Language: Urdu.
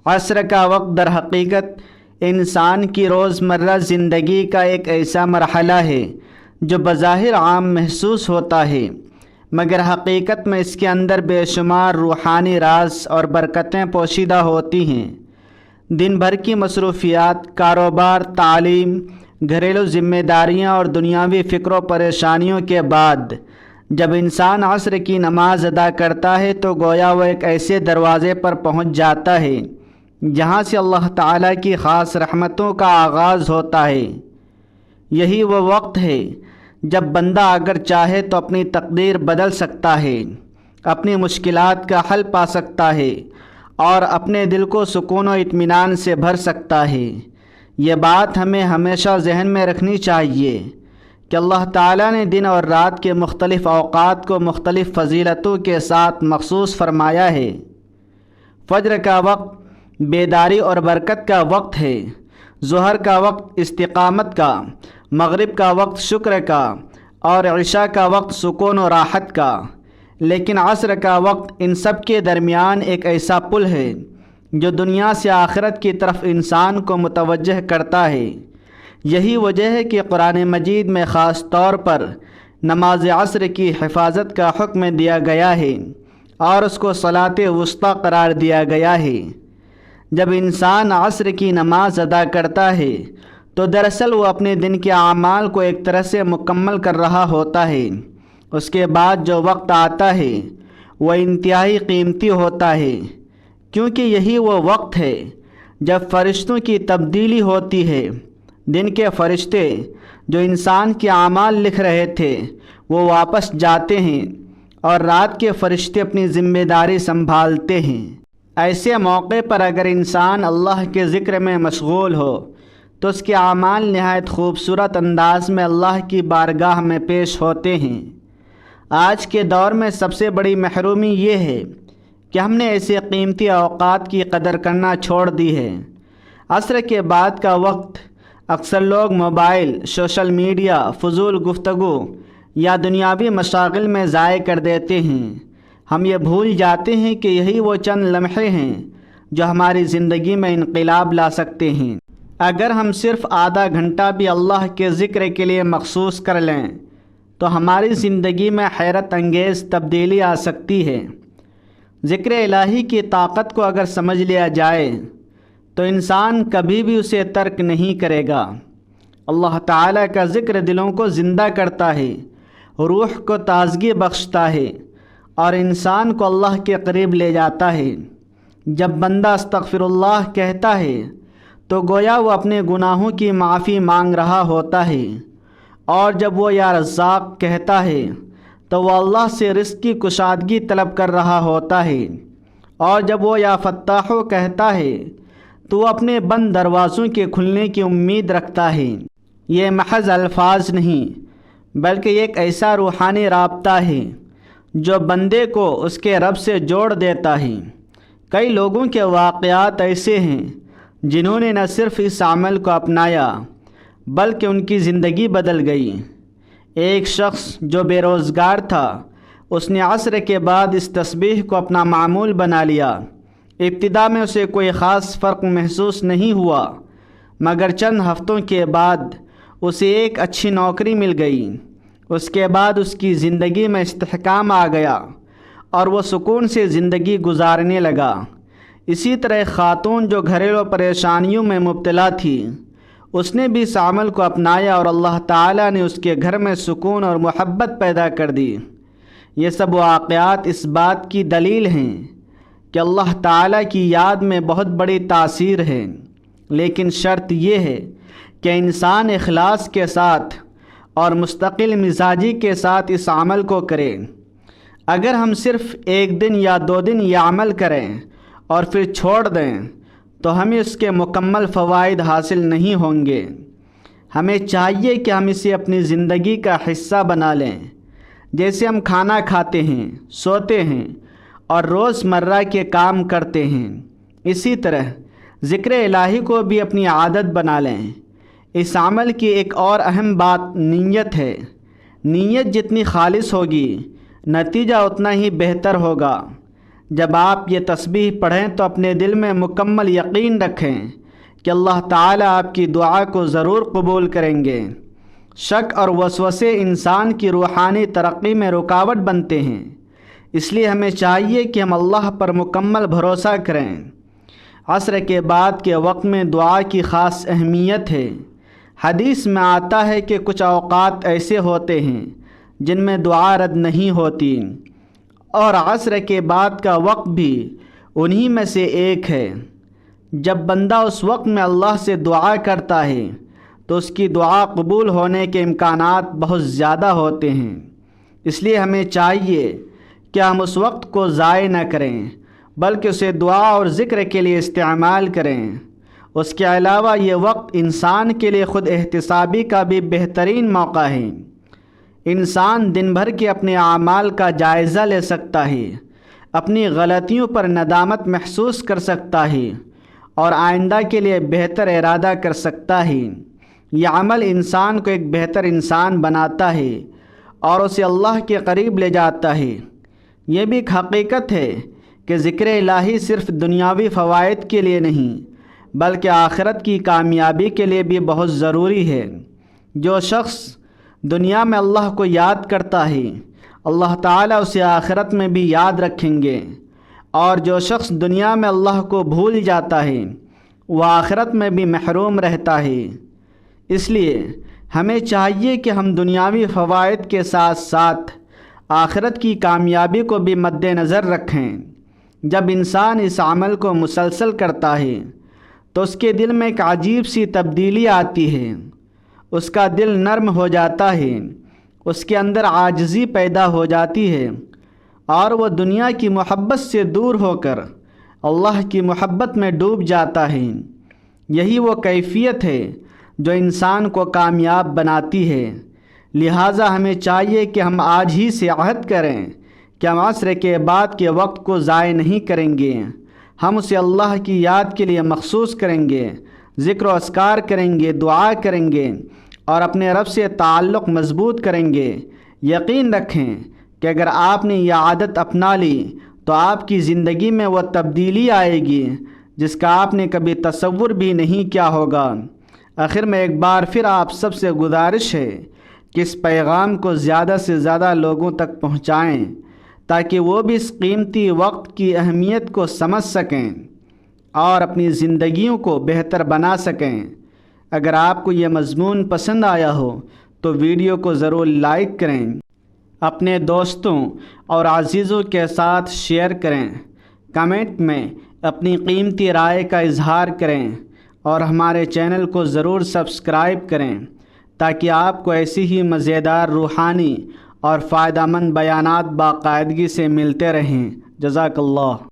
عصر کا وقت در حقیقت انسان کی روزمرہ زندگی کا ایک ایسا مرحلہ ہے جو بظاہر عام محسوس ہوتا ہے، مگر حقیقت میں اس کے اندر بے شمار روحانی راز اور برکتیں پوشیدہ ہوتی ہیں۔ دن بھر کی مصروفیات، کاروبار، تعلیم، گھریلو ذمہ داریاں اور دنیاوی فکر و پریشانیوں کے بعد جب انسان عصر کی نماز ادا کرتا ہے تو گویا وہ ایک ایسے دروازے پر پہنچ جاتا ہے جہاں سے اللہ تعالیٰ کی خاص رحمتوں کا آغاز ہوتا ہے۔ یہی وہ وقت ہے جب بندہ اگر چاہے تو اپنی تقدیر بدل سکتا ہے، اپنی مشکلات کا حل پا سکتا ہے اور اپنے دل کو سکون و اطمینان سے بھر سکتا ہے۔ یہ بات ہمیں ہمیشہ ذہن میں رکھنی چاہیے کہ اللہ تعالیٰ نے دن اور رات کے مختلف اوقات کو مختلف فضیلتوں کے ساتھ مخصوص فرمایا ہے۔ فجر کا وقت بیداری اور برکت کا وقت ہے، ظہر کا وقت استقامت کا، مغرب کا وقت شکر کا اور عشاء کا وقت سکون و راحت کا۔ لیکن عصر کا وقت ان سب کے درمیان ایک ایسا پل ہے جو دنیا سے آخرت کی طرف انسان کو متوجہ کرتا ہے۔ یہی وجہ ہے کہ قرآن مجید میں خاص طور پر نماز عصر کی حفاظت کا حکم دیا گیا ہے اور اس کو صلاۃ وسطیٰ قرار دیا گیا ہے۔ جب انسان عصر کی نماز ادا کرتا ہے تو دراصل وہ اپنے دن کے اعمال کو ایک طرح سے مکمل کر رہا ہوتا ہے۔ اس کے بعد جو وقت آتا ہے وہ انتہائی قیمتی ہوتا ہے، کیونکہ یہی وہ وقت ہے جب فرشتوں کی تبدیلی ہوتی ہے۔ دن کے فرشتے جو انسان کے اعمال لکھ رہے تھے وہ واپس جاتے ہیں اور رات کے فرشتے اپنی ذمہ داری سنبھالتے ہیں۔ ایسے موقع پر اگر انسان اللہ کے ذکر میں مشغول ہو تو اس کے اعمال نہایت خوبصورت انداز میں اللہ کی بارگاہ میں پیش ہوتے ہیں۔ آج کے دور میں سب سے بڑی محرومی یہ ہے کہ ہم نے ایسے قیمتی اوقات کی قدر کرنا چھوڑ دی ہے۔ عصر کے بعد کا وقت اکثر لوگ موبائل، سوشل میڈیا، فضول گفتگو یا دنیاوی مشاغل میں ضائع کر دیتے ہیں۔ ہم یہ بھول جاتے ہیں کہ یہی وہ چند لمحے ہیں جو ہماری زندگی میں انقلاب لا سکتے ہیں۔ اگر ہم صرف آدھا گھنٹہ بھی اللہ کے ذکر کے لیے مخصوص کر لیں تو ہماری زندگی میں حیرت انگیز تبدیلی آ سکتی ہے۔ ذکر الہی کی طاقت کو اگر سمجھ لیا جائے تو انسان کبھی بھی اسے ترک نہیں کرے گا۔ اللہ تعالیٰ کا ذکر دلوں کو زندہ کرتا ہے، روح کو تازگی بخشتا ہے اور انسان کو اللہ کے قریب لے جاتا ہے۔ جب بندہ استغفر اللہ کہتا ہے تو گویا وہ اپنے گناہوں کی معافی مانگ رہا ہوتا ہے، اور جب وہ یا رزاق کہتا ہے تو وہ اللہ سے رزق کی کشادگی طلب کر رہا ہوتا ہے، اور جب وہ یا فتاح کہتا ہے تو وہ اپنے بند دروازوں کے کھلنے کی امید رکھتا ہے۔ یہ محض الفاظ نہیں بلکہ ایک ایسا روحانی رابطہ ہے جو بندے کو اس کے رب سے جوڑ دیتا ہے۔ کئی لوگوں کے واقعات ایسے ہیں جنہوں نے نہ صرف اس عمل کو اپنایا بلکہ ان کی زندگی بدل گئی۔ ایک شخص جو بے روزگار تھا، اس نے عصر کے بعد اس تسبیح کو اپنا معمول بنا لیا۔ ابتدا میں اسے کوئی خاص فرق محسوس نہیں ہوا، مگر چند ہفتوں کے بعد اسے ایک اچھی نوکری مل گئی۔ اس کے بعد اس کی زندگی میں استحکام آ گیا اور وہ سکون سے زندگی گزارنے لگا۔ اسی طرح ایک خاتون جو گھریلو پریشانیوں میں مبتلا تھی، اس نے بھی اس عمل کو اپنایا اور اللہ تعالیٰ نے اس کے گھر میں سکون اور محبت پیدا کر دی۔ یہ سب واقعات اس بات کی دلیل ہیں کہ اللہ تعالیٰ کی یاد میں بہت بڑی تاثیر ہے، لیکن شرط یہ ہے کہ انسان اخلاص کے ساتھ اور مستقل مزاجی کے ساتھ اس عمل کو کرے۔ اگر ہم صرف ایک دن یا 2 دن یہ عمل کریں اور پھر چھوڑ دیں تو ہمیں اس کے مکمل فوائد حاصل نہیں ہوں گے۔ ہمیں چاہیے کہ ہم اسے اپنی زندگی کا حصہ بنا لیں، جیسے ہم کھانا کھاتے ہیں، سوتے ہیں اور روز مرہ کے کام کرتے ہیں۔ اسی طرح ذکر الہی کو بھی اپنی عادت بنا لیں۔ اس عمل کی ایک اور اہم بات نیت ہے۔ نیت جتنی خالص ہوگی نتیجہ اتنا ہی بہتر ہوگا۔ جب آپ یہ تسبیح پڑھیں تو اپنے دل میں مکمل یقین رکھیں کہ اللہ تعالیٰ آپ کی دعا کو ضرور قبول کریں گے۔ شک اور وسوسے انسان کی روحانی ترقی میں رکاوٹ بنتے ہیں، اس لیے ہمیں چاہیے کہ ہم اللہ پر مکمل بھروسہ کریں۔ عصر کے بعد کے وقت میں دعا کی خاص اہمیت ہے۔ حدیث میں آتا ہے کہ کچھ اوقات ایسے ہوتے ہیں جن میں دعا رد نہیں ہوتی، اور عصر کے بعد کا وقت بھی انہی میں سے ایک ہے۔ جب بندہ اس وقت میں اللہ سے دعا کرتا ہے تو اس کی دعا قبول ہونے کے امکانات بہت زیادہ ہوتے ہیں۔ اس لیے ہمیں چاہیے کہ ہم اس وقت کو ضائع نہ کریں بلکہ اسے دعا اور ذکر کے لیے استعمال کریں۔ اس کے علاوہ یہ وقت انسان کے لیے خود احتسابی کا بھی بہترین موقع ہے۔ انسان دن بھر کے اپنے اعمال کا جائزہ لے سکتا ہے، اپنی غلطیوں پر ندامت محسوس کر سکتا ہے اور آئندہ کے لیے بہتر ارادہ کر سکتا ہے۔ یہ عمل انسان کو ایک بہتر انسان بناتا ہے اور اسے اللہ کے قریب لے جاتا ہے۔ یہ بھی ایک حقیقت ہے کہ ذکر الہی صرف دنیاوی فوائد کے لیے نہیں بلکہ آخرت کی کامیابی کے لیے بھی بہت ضروری ہے۔ جو شخص دنیا میں اللہ کو یاد کرتا ہے اللہ تعالیٰ اسے آخرت میں بھی یاد رکھیں گے، اور جو شخص دنیا میں اللہ کو بھول جاتا ہے وہ آخرت میں بھی محروم رہتا ہے۔ اس لیے ہمیں چاہیے کہ ہم دنیاوی فوائد کے ساتھ ساتھ آخرت کی کامیابی کو بھی مد نظر رکھیں۔ جب انسان اس عمل کو مسلسل کرتا ہے تو اس کے دل میں ایک عجیب سی تبدیلی آتی ہے۔ اس کا دل نرم ہو جاتا ہے، اس کے اندر عاجزی پیدا ہو جاتی ہے، اور وہ دنیا کی محبت سے دور ہو کر اللہ کی محبت میں ڈوب جاتا ہے۔ یہی وہ کیفیت ہے جو انسان کو کامیاب بناتی ہے۔ لہٰذا ہمیں چاہیے کہ ہم آج ہی سے عہد کریں کہ ہم عصر کے بعد کے وقت کو ضائع نہیں کریں گے۔ ہم اسے اللہ کی یاد کے لیے مخصوص کریں گے، ذکر و اذکار کریں گے، دعا کریں گے اور اپنے رب سے تعلق مضبوط کریں گے۔ یقین رکھیں کہ اگر آپ نے یہ عادت اپنا لی تو آپ کی زندگی میں وہ تبدیلی آئے گی جس کا آپ نے کبھی تصور بھی نہیں کیا ہوگا۔ آخر میں ایک بار پھر آپ سب سے گزارش ہے کہ اس پیغام کو زیادہ سے زیادہ لوگوں تک پہنچائیں تاکہ وہ بھی اس قیمتی وقت کی اہمیت کو سمجھ سکیں اور اپنی زندگیوں کو بہتر بنا سکیں۔ اگر آپ کو یہ مضمون پسند آیا ہو تو ویڈیو کو ضرور لائک کریں، اپنے دوستوں اور عزیزوں کے ساتھ شیئر کریں، کمنٹ میں اپنی قیمتی رائے کا اظہار کریں اور ہمارے چینل کو ضرور سبسکرائب کریں تاکہ آپ کو ایسی ہی مزیدار روحانی اور فائدہ مند بیانات باقاعدگی سے ملتے رہیں۔ جزاک اللہ۔